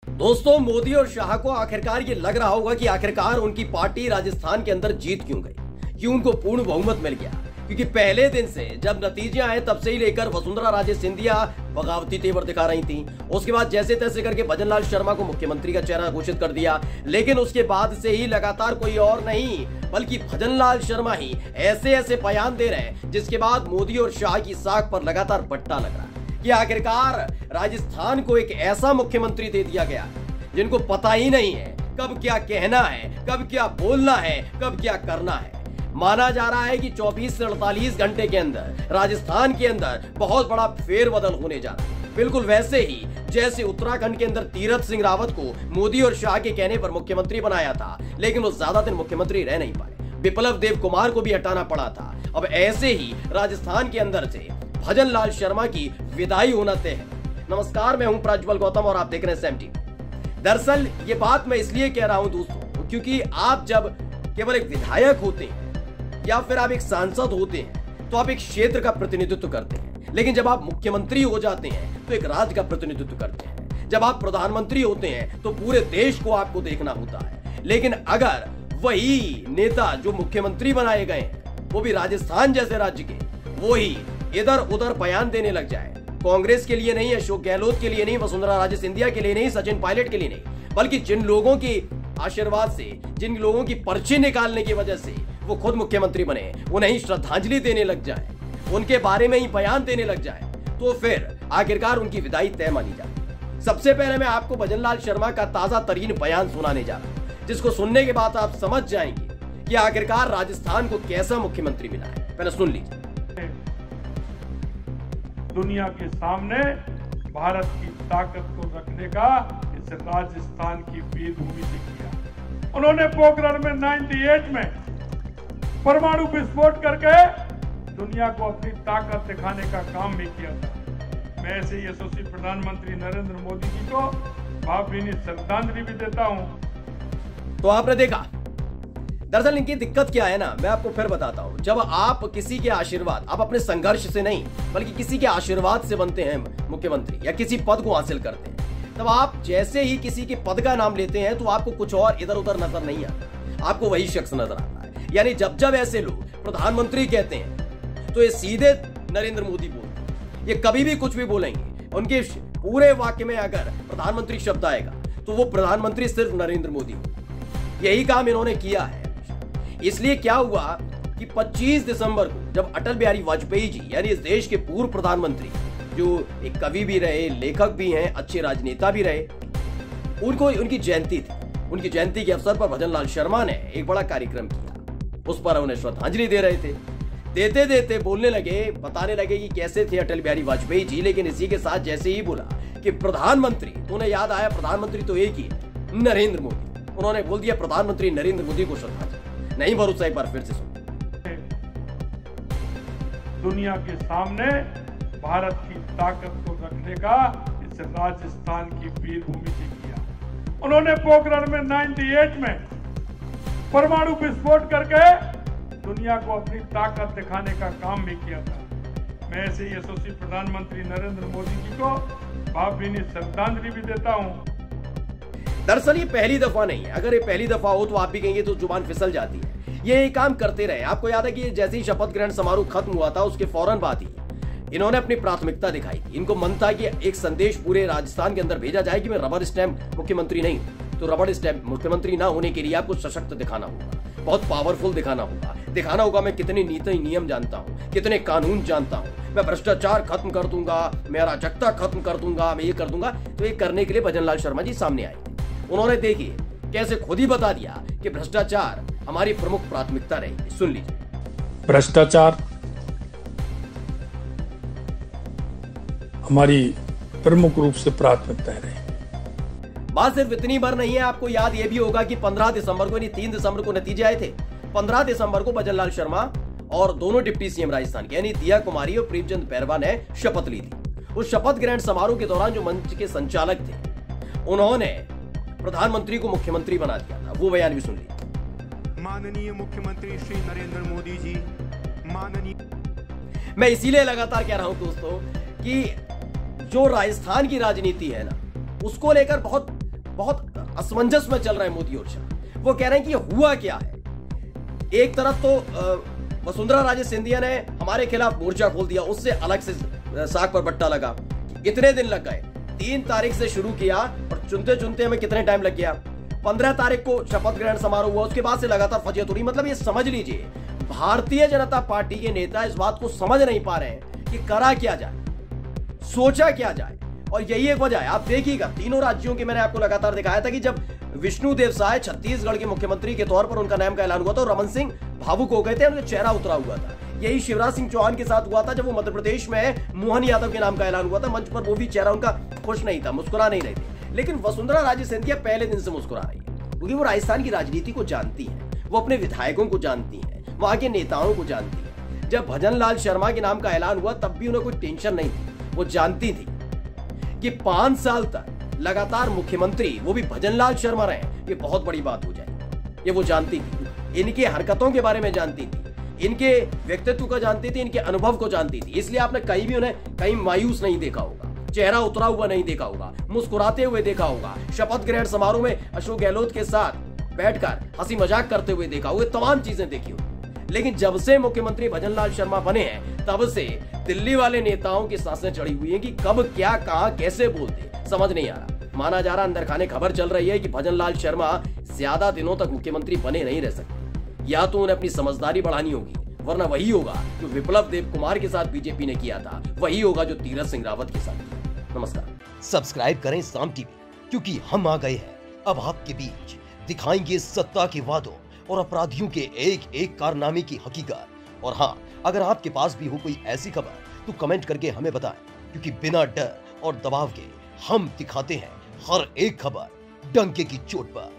दोस्तों, मोदी और शाह को आखिरकार ये लग रहा होगा कि आखिरकार उनकी पार्टी राजस्थान के अंदर जीत क्यों गई, क्यों उनको पूर्ण बहुमत मिल गया। क्योंकि पहले दिन से जब नतीजे आए तब से ही लेकर वसुंधरा राजे सिंधिया बगावती तेवर दिखा रही थी। उसके बाद जैसे तैसे करके भजनलाल शर्मा को मुख्यमंत्री का चेहरा घोषित कर दिया। लेकिन उसके बाद से ही लगातार कोई और नहीं बल्कि भजनलाल शर्मा ही ऐसे ऐसे बयान दे रहे हैं जिसके बाद मोदी और शाह की साख पर लगातार बट्टा लग रहा है कि आखिरकार राजस्थान को एक ऐसा मुख्यमंत्री दे दिया गया जिनको पता ही नहीं है कब क्या कहना है, कब क्या बोलना है, कब क्या करना है। माना जा रहा है कि 24 से 48 घंटे के अंदर राजस्थान के अंदर बहुत बड़ा फेरबदल होने जा रहा है। बिल्कुल वैसे ही जैसे उत्तराखंड के अंदर तीरथ सिंह रावत को मोदी और शाह के कहने पर मुख्यमंत्री बनाया था, लेकिन वो ज्यादा दिन मुख्यमंत्री रह नहीं पाए। विप्लव देव कुमार को भी हटाना पड़ा था। अब ऐसे ही राजस्थान के अंदर से भजनलाल शर्मा की विदाई होना तय है। नमस्कार, मैं हूं प्रज्वल गौतम और आप देख रहे हैं सैम टीवी। दरअसल ये बात मैं इसलिए कह रहा हूं दोस्तों, क्योंकि आप जब केवल एक विधायक होते हैं या फिर आप एक सांसद होते हैं तो आप एक क्षेत्र का प्रतिनिधित्व करते हैं, लेकिन जब आप मुख्यमंत्री हो जाते हैं तो एक राज्य का प्रतिनिधित्व करते हैं। जब आप प्रधानमंत्री होते हैं तो पूरे देश को आपको देखना होता है। लेकिन अगर वही नेता जो मुख्यमंत्री बनाए गए हैं वो भी राजस्थान जैसे राज्य के, वो ही इधर उधर बयान देने लग जाए, कांग्रेस के लिए नहीं, अशोक गहलोत के लिए नहीं, वसुंधरा राजे सिंधिया के लिए नहीं, सचिन पायलट के लिए नहीं, बल्कि जिन लोगों की आशीर्वाद से, जिन लोगों की पर्ची निकालने की वजह से वो खुद मुख्यमंत्री बने, उन्हें श्रद्धांजलि देने लग जाए, उनके बारे में ही बयान देने लग जाए, तो फिर आखिरकार उनकी विदाई तय मानी जाए। सबसे पहले मैं आपको भजनलाल शर्मा का ताजा तरीन बयान सुनाने जा रहा हूं, जिसको सुनने के बाद आप समझ जाएंगे कि आखिरकार राजस्थान को कैसा मुख्यमंत्री मिला है। पहले सुन लीजिए। दुनिया के सामने भारत की ताकत को रखने का इस राजस्थान की वीरभूमि से किया। उन्होंने पोखरण में 98 में परमाणु विस्फोट करके दुनिया को अपनी ताकत दिखाने का काम भी किया था। मैं ऐसे यशस्वी प्रधानमंत्री नरेंद्र मोदी जी को भावभीनी श्रद्धांजलि भी देता हूं। तो आपने देखा, दरअसल इनकी दिक्कत क्या है ना, मैं आपको फिर बताता हूं। जब आप किसी के आशीर्वाद, आप अपने संघर्ष से नहीं बल्कि किसी के आशीर्वाद से बनते हैं मुख्यमंत्री या किसी पद को हासिल करते हैं, तब आप जैसे ही किसी के पद का नाम लेते हैं तो आपको कुछ और इधर उधर नजर नहीं आता, आपको वही शख्स नजर आता है। यानी जब जब ऐसे लोग प्रधानमंत्री कहते हैं तो ये सीधे नरेंद्र मोदी बोलते हैं। ये कभी भी कुछ भी बोलेंगे, उनके पूरे वाक्य में अगर प्रधानमंत्री शब्द आएगा तो वो प्रधानमंत्री सिर्फ नरेंद्र मोदी हो। यही काम इन्होंने किया है। इसलिए क्या हुआ कि 25 दिसंबर को जब अटल बिहारी वाजपेयी जी, यानी इस देश के पूर्व प्रधानमंत्री, जो एक कवि भी रहे, लेखक भी हैं, अच्छे राजनेता भी रहे, उनकी जयंती थी। उनकी जयंती के अवसर पर भजनलाल शर्मा ने एक बड़ा कार्यक्रम किया। उस पर उन्हें श्रद्धांजलि दे रहे थे। देते देते बोलने लगे, बताने लगे कि कैसे थे अटल बिहारी वाजपेयी जी। लेकिन इसी के साथ जैसे ही बोला कि प्रधानमंत्री, तो उन्हें याद आया प्रधानमंत्री तो एक ही है, नरेंद्र मोदी। उन्होंने बोल दिया प्रधानमंत्री नरेंद्र मोदी को श्रद्धांजलि। नहीं भरोसा, एक बार फिर से सुनो। दुनिया के सामने भारत की ताकत को रखने का इस राजस्थान की वीरभूमि से किया। उन्होंने पोखरण में 98 में परमाणु विस्फोट करके दुनिया को अपनी ताकत दिखाने का काम भी किया था। मैं ऐसे यशस्वी प्रधानमंत्री नरेंद्र मोदी जी को भावभीनी श्रद्धांजलि भी देता हूं। दरअसल ये पहली दफा नहीं है। अगर ये पहली दफा हो तो आप भी कहेंगे तो जुबान फिसल जाती है। ये काम करते रहे। आपको याद है कि जैसे ही शपथ ग्रहण समारोह खत्म हुआ था उसके फौरन बाद ही इन्होंने अपनी प्राथमिकता दिखाई थी। इनको मन था कि एक संदेश पूरे राजस्थान के अंदर भेजा जाए कि मैं रबर स्टैंप मुख्यमंत्री नहीं हूं। तो रबर स्टैंप मुख्यमंत्री ना होने के लिए आपको सशक्त दिखाना होगा, बहुत पावरफुल दिखाना होगा मैं कितने नीति नियम जानता हूं, कितने कानून जानता हूं, मैं भ्रष्टाचार खत्म कर दूंगा, मैं अराजकता खत्म कर दूंगा, मैं ये कर दूंगा। तो ये करने के लिए भजनलाल शर्मा जी सामने आए। उन्होंने देखिए कैसे खुद ही बता दिया कि भ्रष्टाचार हमारी प्रमुख प्राथमिकता रहेगी। सुन लीजिए। भ्रष्टाचार हमारी प्रमुख रूप से प्राथमिकता रहे। बात सिर्फ इतनी बार नहीं है, आपको याद यह भी होगा कि 15 दिसंबर को, यानी 3 दिसंबर को नतीजे आए थे। 15 दिसंबर को भजनलाल शर्मा और दोनों डिप्टी सीएम राजस्थान के यानी दिया कुमारी और प्रेमचंद बैरवा ने शपथ ली थी। उस शपथ ग्रहण समारोह के दौरान जो मंच के संचालक थे उन्होंने प्रधानमंत्री को मुख्यमंत्री बना दिया था। वो बयान भी सुन लीजिए। माननीय मुख्यमंत्री श्री नरेंद्र मोदी जी, माननीय। मैं इसीलिए लगातार कह रहा हूं दोस्तों कि जो राजस्थान की राजनीति है ना, उसको लेकर बहुत बहुत असमंजस में चल रहे हैं मोदी और शाह। वो कह रहे हैं कि ये हुआ क्या है। एक तरफ तो वसुंधरा राजे सिंधिया ने हमारे खिलाफ मोर्चा खोल दिया, उससे अलग से साग पर बट्टा लगा। इतने दिन लग गए, 3 तारीख से शुरू किया और चुनते चुनते हमें कितने टाइम लग गया। 15 तारीख को शपथ ग्रहण समारोह हुआ, उसके बाद से लगातार फजीयत हो रही। मतलब ये समझ लीजिए भारतीय जनता पार्टी के नेता इस बात को समझ नहीं पा रहे हैं कि करा क्या जाए, सोचा क्या जाए। और यही एक वजह है, आप देखिएगा तीनों राज्यों के मैंने आपको लगातार दिखाया था कि जब विष्णुदेव साय छत्तीसगढ़ के मुख्यमंत्री के तौर पर उनका नाम का ऐलान हुआ था, रमन सिंह भावुक हो गए थे, उनका चेहरा उतरा हुआ था। यही शिवराज सिंह चौहान के साथ हुआ था जब वो मध्य प्रदेश में मोहन यादव के नाम का ऐलान हुआ था, मंच पर वो भी चेहरा उनका खुश नहीं था, मुस्कुरा नहीं रहे थे। लेकिन वसुंधरा राजे सिंधिया पहले दिन से मुस्कुरा रही है, क्योंकि वो राजस्थान की राजनीति को जानती है, वो अपने विधायकों को जानती है, वहां के नेताओं को जानती है। जब भजन लाल शर्मा के नाम का ऐलान हुआ तब भी उन्हें कोई टेंशन नहीं थी। वो जानती थी कि 5 साल तक लगातार मुख्यमंत्री वो भी भजन लाल शर्मा रहे, ये बहुत बड़ी बात हो जाएगी। ये वो जानती थी, इनकी हरकतों के बारे में जानती थी, इनके व्यक्तित्व को जानती थी, इनके अनुभव को जानती थी। इसलिए आपने कहीं भी उन्हें कहीं मायूस नहीं देखा होगा, चेहरा उतरा हुआ नहीं देखा होगा, मुस्कुराते हुए देखा होगा। शपथ ग्रहण समारोह में अशोक गहलोत के साथ बैठकर हंसी मजाक करते हुए देखा होगा, तमाम चीजें देखी होगी। लेकिन जब से मुख्यमंत्री भजन लाल शर्मा बने हैं तब से दिल्ली वाले नेताओं की सांसें चढ़ी हुई हैं कि कब क्या कहां कैसे बोलते, समझ नहीं आ रहा। माना जा रहा अंदर खाने खबर चल रही है कि भजन लाल शर्मा ज्यादा दिनों तक मुख्यमंत्री बने नहीं रह सकते। या तो उन्हें अपनी समझदारी बढ़ानी होगी, वरना वही होगा जो विप्लव देव कुमार के साथ बीजेपी ने किया था, वही होगा जो तीरथ सिंह रावत के साथ किया। नमस्कार। सब्सक्राइब करें साम टीवी, क्योंकि हम आ गए हैं अब आपके बीच, दिखाएंगे सत्ता के वादों और अपराधियों के एक एक कारनामे की हकीकत। और हाँ, अगर आपके पास भी हो कोई ऐसी खबर तो कमेंट करके हमें बताएं, क्योंकि बिना डर और दबाव के हम दिखाते हैं हर एक खबर डंके की चोट पर।